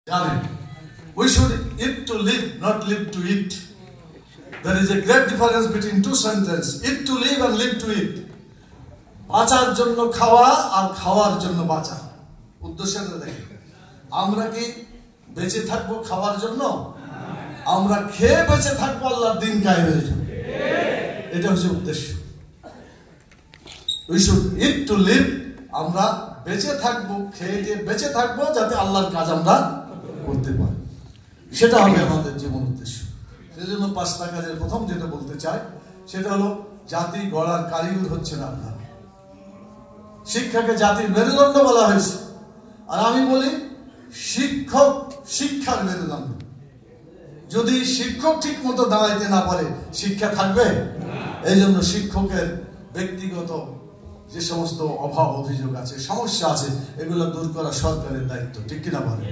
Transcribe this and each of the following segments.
We should eat to live, not live to eat. There is a great difference between two sentences. Eat to live and live to eat. বাঁচার জন্য খাওয়া আর খাওয়ার জন্য বাঁচা। উদ্দেশ্যটা দেখেন, আমরা কি বেঁচে থাকবো খাওয়ার জন্য? আমরা খেয়ে বেঁচে থাকবো আল্লাহর দিন কায়েমের জন্য। এটা হচ্ছে উদ্দেশ্য। We should eat to live. আমরা বেঁচে থাকবো, খেয়ে দিয়ে বেঁচে থাকবো যাতে আল্লাহর কাজ আমরা করতে পারি। সেটা হবে আমাদের জীবন উদ্দেশ্য। সেজন্য 5টা কাজের প্রথম যেটা বলতে চাই সেটা হলো জাতি গড়ার কারিগর হচ্ছেন আপনারা। শিক্ষাকে জাতির মেরুদণ্ড বলা হয়েছে, আর আমি বলি শিক্ষক শিক্ষার মেরুদণ্ড। যদি শিক্ষক ঠিক মতো দাঁড়াইতে না পারে শিক্ষা থাকবে? এই জন্য শিক্ষকের ব্যক্তিগত যে সমস্ত অভাব অভিযোগ আছে, সমস্যা আছে, এগুলো দূর করা সরকারের দায়িত্ব, ঠিক কিনা বলে?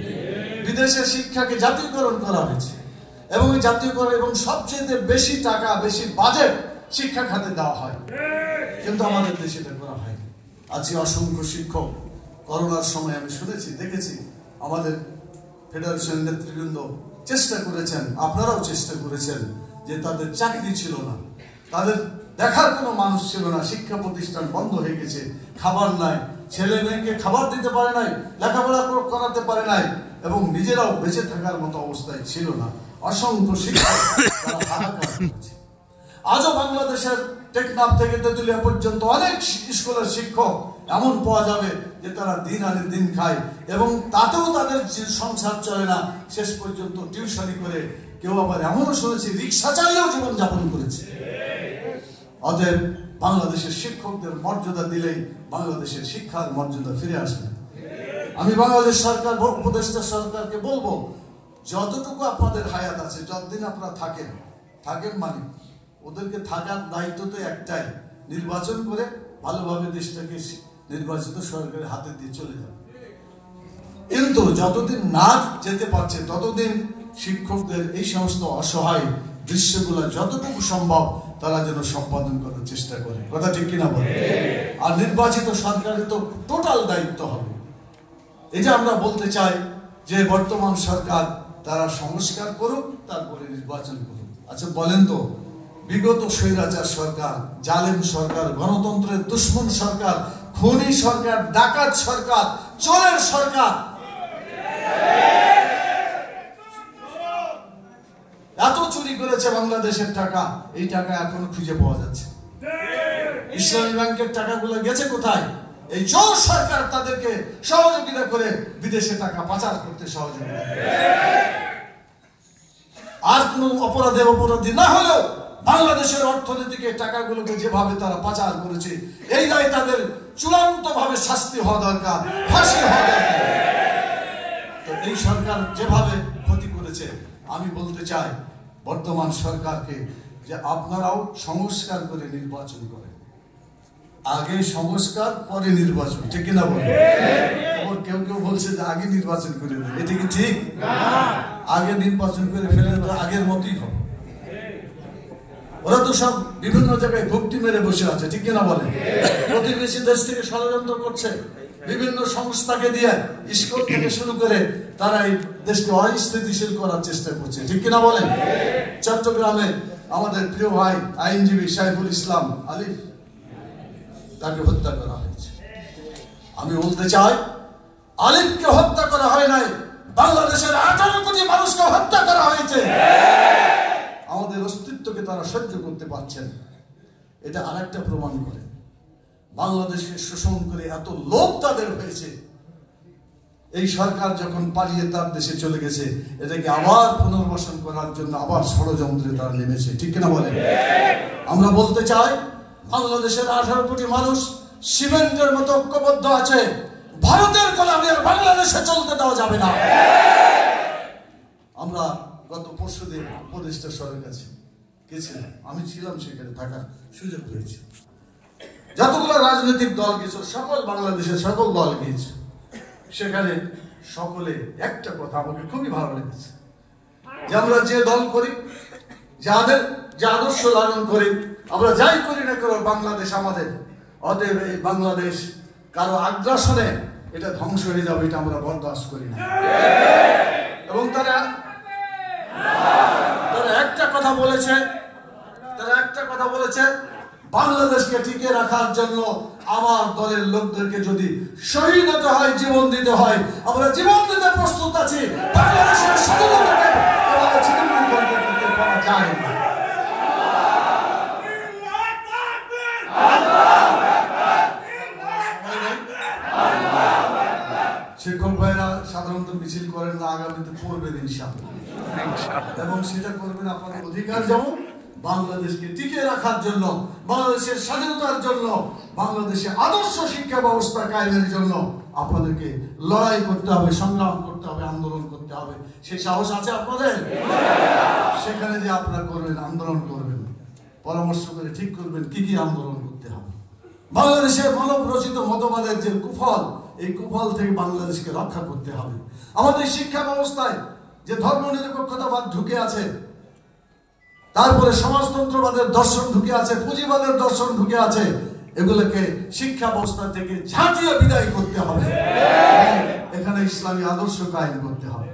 বিদেশে শিক্ষাকে জাতীয়করণ করা হয়েছে এবং এই জাতীয়করণ এবং সবচেয়ে বেশি টাকা, বেশি বাজেট শিক্ষা খাতে দেওয়া হয়, কিন্তু আমাদের দেশে এটা করা হয়নি। আজকে অসংখ্য শিক্ষক, করোনার সময় আমি শুনেছি, দেখেছি, আমাদের ফেডারেশন নেতৃবৃন্দ চেষ্টা করেছেন, আপনারাও চেষ্টা করেছেন, যে তাদের চাকরি ছিল না, তাদের দেখার কোনো মানুষ ছিল না, শিক্ষা প্রতিষ্ঠান বন্ধ হয়ে গেছে, খাবার নাই, ছেলে মেয়েকে খাবার দিতে পারে নাই, লেখাপড়া করাতে পারে নাই, এবং নিজেরাও বেঁচে থাকার মতো অবস্থায় ছিল না। অসংখ্য শিক্ষক হাহাকার করেছে। আজও বাংলাদেশের টেকনাফ থেকে তেতুলিয়া পর্যন্ত অনেক স্কুলের শিক্ষক এমন পাওয়া যাবে যে তারা দিন আনে দিন খায়, এবং তাতেও তাদের সংসার চলে না, শেষ পর্যন্ত টিউশনি করে, কেউ আবার এমনও শুনেছি রিক্সা চালিয়েও জীবনযাপন করেছে। অতএব বাংলাদেশের শিক্ষকদের মর্যাদা দিলেই বাংলাদেশের শিক্ষার মর্যাদা ফিরে আসবে। আমি বাংলাদেশ সরকার, উপদেষ্টা সরকারকে বলবো, যতটুকু আপনাদের হায়াত আছে, যতদিন আপনারা থাকেন মানে ওদেরকে থাকার দায়িত্ব তো একটাই, নির্বাচন করে ভালোভাবে দেশটাকে নির্বাচিত সরকারের হাতে দিয়ে চলে যাবে। কিন্তু যতদিন না যেতে পারছে ততদিন শিক্ষকদের এই সমস্ত অসহায় দৃশ্যগুলো যতটুকু সম্ভব তারা যেন সম্পাদন করার চেষ্টা করে, কথা ঠিক কিনা বলে? আর নির্বাচিত সরকারের তো টোটাল দায়িত্ব হবে। এটা আমরা বলতে চাই যে বর্তমান সরকার তারা সংস্কার করুক, তারপরে নির্বাচন করুক। আচ্ছা বলেন তো, বিগত স্বৈরাচার সরকার, জালেম সরকার, গণতন্ত্রের দুশ্মন সরকার, খুনি সরকার, ডাকাত সরকার, চোরের সরকার এত চুরি করেছে বাংলাদেশের টাকা, এই টাকা এখনো খুঁজে পাওয়া যাচ্ছে। ইসলামী ব্যাংকের টাকাগুলো গেছে কোথায়? এই চোর সরকার তাদেরকে সহযোগিতা করে বিদেশে টাকা পাচার করতে সহযোগিতা। আর কোন অপরাধী না হলেও বাংলাদেশের অর্থনীতিকে টাকাগুলোকে যেভাবে তারা পাচার করেছে, এই দায় তাদের চূড়ান্ত ভাবে শাস্তি হওয়া দরকার, ফাঁসি হওয়া দরকার। তো এই সরকার যেভাবে ক্ষতি করেছে, আমি বলতে চাই বর্তমান সরকারকে যে আপনারাও সংস্কার করে নির্বাচন করেন। আগে সংস্কার পরে নির্বাচন, ঠিক কিনা বলেন? কেউ কেউ বলছে যে আগে নির্বাচন করে দেবে, এটা কি ঠিক? আগে নির্বাচন করে ফেলে তো আগের মতই হবে। ওরা তো সব বিভিন্ন জায়গায় ঘুপটি মেরে বসে আছে, ঠিক কিনা বলেন? প্রতিবেশী দেশ থেকে ষড়যন্ত্র করছে, বিভিন্ন সংস্থাকে দিয়ে, স্কুল থেকে শুরু করে তারা এই দেশকে অস্থিতিশীল করার চেষ্টা করছে, ঠিক কিনা বলেন? চট্টগ্রামে আমাদের প্রিয় ভাই আইনজীবী সাইফুল ইসলাম আলিফ, তাকে হত্যা করা হয়েছে। আমি বলতে চাই, আলিফকে হত্যা করা হয় নাই, বাংলাদেশের 18 কোটি মানুষকে হত্যা করা হয়েছে। আমাদের অস্তিত্বকে তারা সহ্য করতে পারছেন। এটা আরেকটা প্রমাণ করে বাংলাদেশকে শোষণ করে এত লোভ তাদের হয়েছে। এই সরকার যখন পালিয়ে তার দেশে চলে গেছে, এটাকে আবার পুনর্বাসন করার জন্য আবার ষড়যন্ত্রে তারা নেমেছে, ঠিক কিনা বলেন? আমরা বলতে চাই, বাংলাদেশের 18 কোটি মানুষ সিমেন্টের মতো ঐক্যবদ্ধ আছে। ভারতের গোলামি আর বাংলাদেশে চলতে দেওয়া যাবে না। আমরা গত পরশুদিন উপদেষ্টা সরের কাছে গেছিলাম, আমি ছিলাম, সেখানে থাকার সুযোগ হয়েছে। যতগুলো রাজনৈতিক দল গেছে, সকল বাংলাদেশের সকল দল গিয়েছে, সেখানে সকলে একটা কথা আমাকে খুবই ভালো লেগেছে, যে আমরা যে দল করি, যাদের যে আদর্শ লালন করি, আমরা যাই করি না কেন বাংলাদেশ আমাদের। অতএব এই বাংলাদেশ কারো আগ্রাসনে এটা ধ্বংস হয়ে যাবে, এটা আমরা বরদাস্ত করি না। কথা বলেছে, তারা একটা কথা বলেছে, বাংলাদেশকে টিকে রাখার জন্য আমার দলের লোকদেরকে যদি শহীদ হতে হয়, জীবন দিতে হয়, আমরা জীবন দিতে প্রস্তুত আছি। বাংলাদেশের স্বাধীনতাকে এভাবে ছিনিমিনি করতে পারা যায় না। শিক্ষক ভাইরা সাধারণত মিছিল করেন না, আগামীতে করবেন ইনশাআল্লাহ, এবং সেটা করবেন আপনার অধিকার। যেমন বাংলাদেশকে টিকে রাখার জন্য, বাংলাদেশের স্বাধীনতার জন্য, বাংলাদেশে আদর্শ শিক্ষা ব্যবস্থা কায়েমের জন্য আপনাদেরকে লড়াই করতে হবে, সংগ্রাম করতে হবে, আন্দোলন করতে হবে। সেই সাহস আছে আপনাদের? সেখানে যে আপনারা করবেন, আন্দোলন করবেন, পরামর্শ করে ঠিক করবেন কি কি আন্দোলন করতে হবে। বাংলাদেশের মানব রচিত মতবাদের যে কুফল, এই কুফল থেকে বাংলাদেশকে রক্ষা করতে হবে। আমাদের শিক্ষা ব্যবস্থায় যে ধর্ম নিরপেক্ষতাবাদ ঢুকে আছে, তারপরে সমাজতন্ত্রবাদের দর্শন ঢুকে আছে, পুঁজিবাদের দর্শন ঢুকে আছে, এগুলোকে শিক্ষা ব্যবস্থা থেকে ঝাঁটিয়ে বিদায় করতে হবে। এখানে ইসলামী আদর্শ কায়েম করতে হবে।